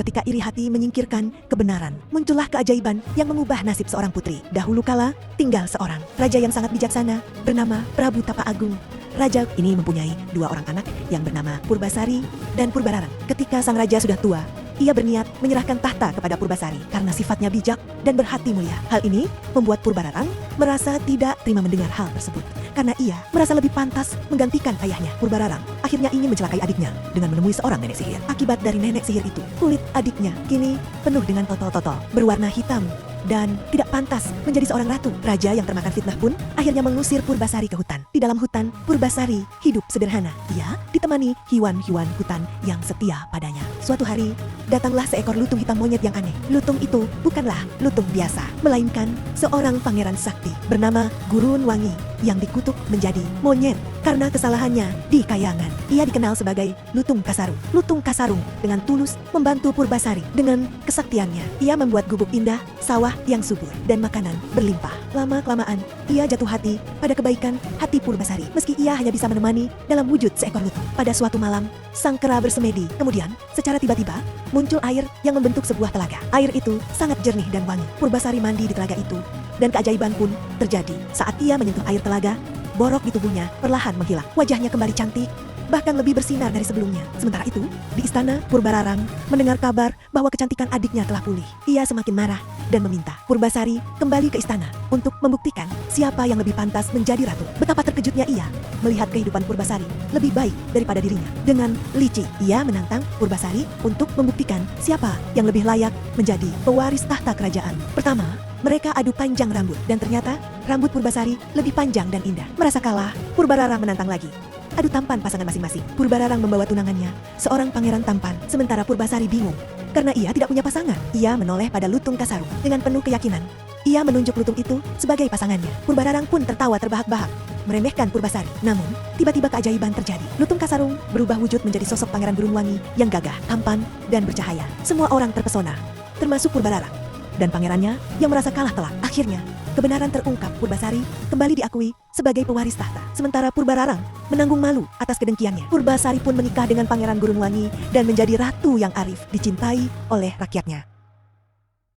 ketika iri hati menyingkirkan kebenaran, muncullah keajaiban yang mengubah nasib seorang putri. Dahulu kala, tinggal seorang raja yang sangat bijaksana bernama Prabu Tapa Agung. Raja ini mempunyai 2 orang anak yang bernama Purbasari dan Purbararang. Ketika sang raja sudah tua, ia berniat menyerahkan tahta kepada Purbasari karena sifatnya bijak dan berhati mulia. Hal ini membuat Purbararang merasa tidak terima mendengar hal tersebut karena ia merasa lebih pantas menggantikan ayahnya. Purbararang akhirnya ingin mencelakai adiknya dengan menemui seorang nenek sihir. Akibat dari nenek sihir itu, kulit adiknya kini penuh dengan totol-totol berwarna hitam dan tidak pantas menjadi seorang ratu. Raja yang termakan fitnah pun akhirnya mengusir Purbasari ke hutan. Di dalam hutan, Purbasari hidup sederhana. Ia ditemani hewan-hewan hutan yang setia padanya. Suatu hari, datanglah seekor lutung hitam monyet yang aneh. Lutung itu bukanlah lutung biasa, melainkan seorang pangeran sakti bernama Gurun Wangi yang dikutuk menjadi monyet karena kesalahannya di kayangan. Ia dikenal sebagai Lutung Kasarung. Lutung Kasarung dengan tulus membantu Purbasari dengan kesaktiannya. Ia membuat gubuk indah, sawah yang subur, dan makanan berlimpah. Lama-kelamaan, ia jatuh hati pada kebaikan hati Purbasari, meski ia hanya bisa menemani dalam wujud seekor lutung. Pada suatu malam, sang kera bersemedi. Kemudian, secara tiba-tiba, muncul air yang membentuk sebuah telaga. Air itu sangat jernih dan wangi. Purbasari mandi di telaga itu, dan keajaiban pun terjadi. Saat ia menyentuh air telaga, borok di tubuhnya perlahan menghilang. Wajahnya kembali cantik, bahkan lebih bersinar dari sebelumnya. Sementara itu, di istana, Purbararang mendengar kabar bahwa kecantikan adiknya telah pulih. Ia semakin marah dan meminta Purbasari kembali ke istana untuk membuktikan siapa yang lebih pantas menjadi ratu. Betapa terkejutnya ia melihat kehidupan Purbasari lebih baik daripada dirinya. Dengan licik, ia menantang Purbasari untuk membuktikan siapa yang lebih layak menjadi pewaris tahta kerajaan. Pertama, mereka adu panjang rambut, dan ternyata rambut Purbasari lebih panjang dan indah. Merasa kalah, Purbararang menantang lagi. Adu tampan pasangan masing-masing. Purbararang membawa tunangannya, seorang pangeran tampan, sementara Purbasari bingung karena ia tidak punya pasangan. Ia menoleh pada Lutung Kasarung dengan penuh keyakinan. Ia menunjuk lutung itu sebagai pasangannya. Purbararang pun tertawa terbahak-bahak, meremehkan Purbasari. Namun, tiba-tiba keajaiban terjadi. Lutung Kasarung berubah wujud menjadi sosok Pangeran Gurun Wangi yang gagah, tampan, dan bercahaya. Semua orang terpesona, termasuk Purbararang dan pangerannya yang merasa kalah telak. Akhirnya, kebenaran terungkap. Purbasari kembali diakui sebagai pewaris tahta, sementara Purbararang menanggung malu atas kedengkiannya. Purbasari pun menikah dengan Pangeran Gurun Wangi dan menjadi ratu yang arif, dicintai oleh rakyatnya.